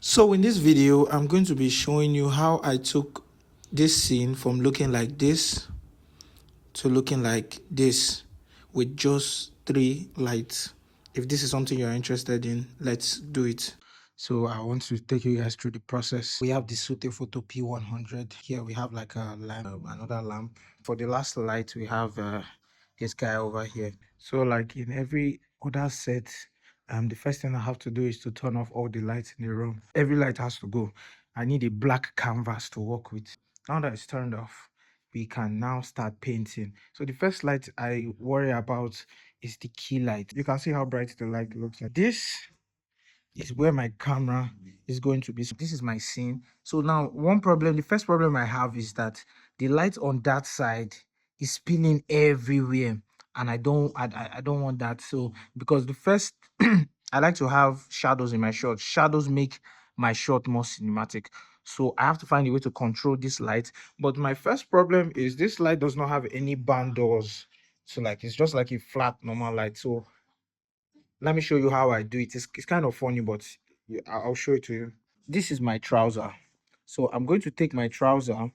So in this video, I'm going to be showing you how I took this scene from looking like this to looking like this with just 3 lights. If this is something you're interested in, let's do it. So I want to take you guys through the process. We have the Sutefoto P100. Here we have like a lamp, another lamp. For the last light, we have this guy over here. So like in every other set, the first thing I have to do is to turn off all the lights in the room. Every light has to go. I need a black canvas to work with. Now that it's turned off, we can now start painting. So the first light I worry about is the key light. You can see how bright the light looks like. This is where my camera is going to be. So this is my scene. So now the first problem I have is that the light on that side is spinning everywhere, and I don't want that. So because the first I like to have shadows in my shot. Shadows make my shot more cinematic. So I have to find a way to control this light. But my first problem is this light does not have any band doors. So like it's just like a flat normal light. So let me show you how I do it. It's kind of funny, but I'll show it to you. This is my trouser. So I'm going to take my trouser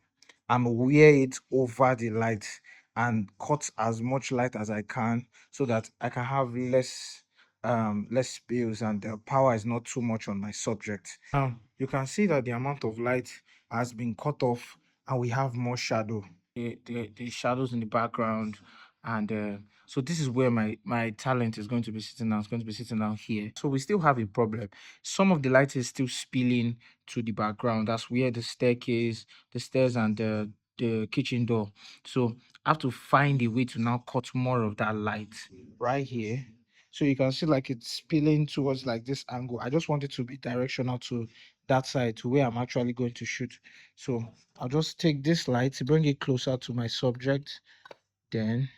and wear it over the light and cut as much light as I can so that I can have less spills and the power is not too much on my subject. Now you can see that the amount of light has been cut off and we have more shadow. The shadows in the background, and so this is where my talent is going to be sitting down. It's going to be sitting down here. So we still have a problem. Some of the light is still spilling to the background. That's where the staircase, the stairs, and the kitchen door. So I have to find a way to now cut more of that light right here. So you can see like it's spilling towards like this angle. I just want it to be directional to that side, to where I'm actually going to shoot. So I'll just take this light, bring it closer to my subject. Then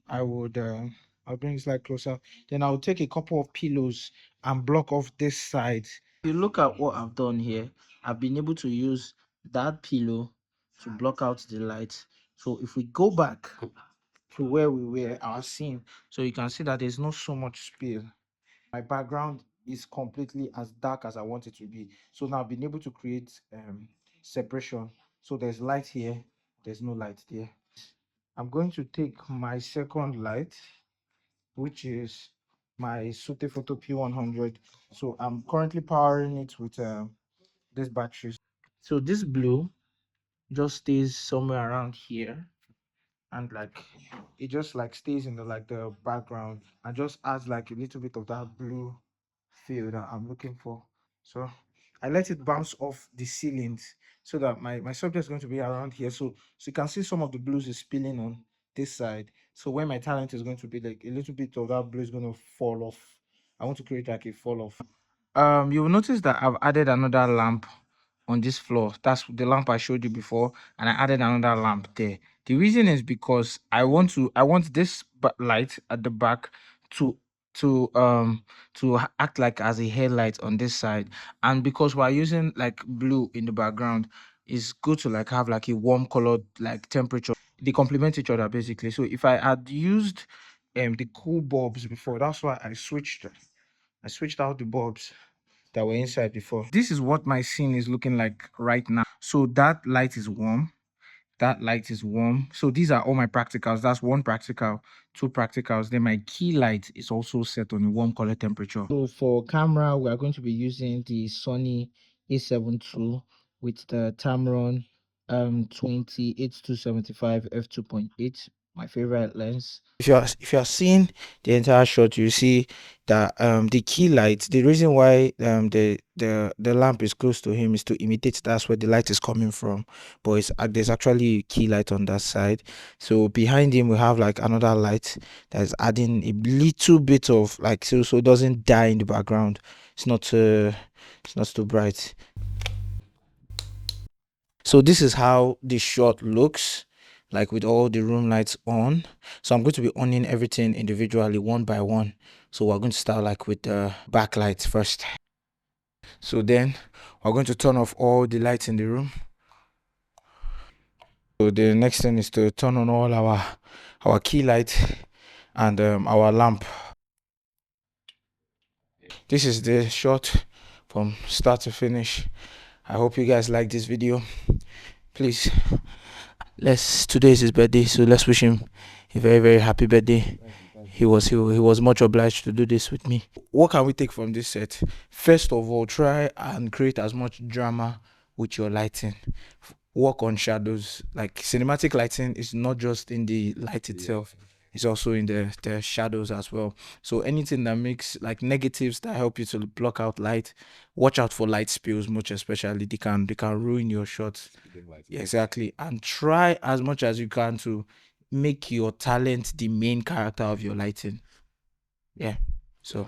I would I'll bring this light closer. Then I'll take a couple of pillows and block off this side. If you look at what I've done here, I've been able to use that pillow to block out the light. So if we go back to where we were, our scene, so you can see that there's not so much spill. My background is completely as dark as I want it to be. So now I've been able to create separation. So there's light here, there's no light there. I'm going to take my second light, which is my Sutefoto P100. So I'm currently powering it with this battery. So this blue just stays somewhere around here, and like it just like stays in the background and just adds like a little bit of that blue feel that I'm looking for. So I let it bounce off the ceilings so that my subject is going to be around here. So you can see some of the blues is spilling on this side. So where my talent is going to be, like a little bit of that blue is going to fall off. I want to create like a fall off. You will notice that I've added another lamp on this floor. That's the lamp I showed you before, and I added another lamp there. The reason is because I want this light at the back to to um act like as a headlight on this side, and because we're using like blue in the background, it's good to like have like a warm colored like temperature. They complement each other basically. So if I had used the cool bulbs before, that's why I switched out the bulbs that were inside before. This is what my scene is looking like right now. So that light is warm. That light is warm. So these are all my practicals. That's one practical, two practicals. Then my key light is also set on a warm color temperature. So for camera, we are going to be using the Sony A7ii with the Tamron 28-275 f2.8, my favorite lens. If you are seeing the entire shot, you see that the key light, the reason why the lamp is close to him is to imitate that's where the light is coming from, but there's actually a key light on that side. So behind him we have like another light that's adding a little bit of like, so it doesn't die in the background. It's not too bright. So this is how the shot looks like with all the room lights on. So I'm going to be owning everything individually one by one. So we're going to start like with the backlights first. So then we're going to turn off all the lights in the room. So the next thing is to turn on all our key light and our lamp. This is the shot from start to finish. I hope you guys like this video. Please, today is his birthday, so let's wish him a very, very happy birthday. He was much obliged to do this with me. What can we take from this set? First of all, try and create as much drama with your lighting. Work on shadows. Like cinematic lighting is not just in the light itself, it's also in the shadows as well. So anything that makes like negatives that help you to block out light, watch out for light spills, much especially they can ruin your shots. Exactly. And try as much as you can to make your talent the main character of your lighting. Yeah. So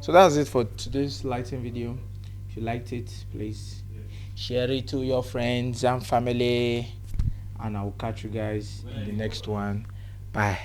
that's it for today's lighting video. If you liked it, please share it to your friends and family, and I'll catch you guys in the next one. Bye.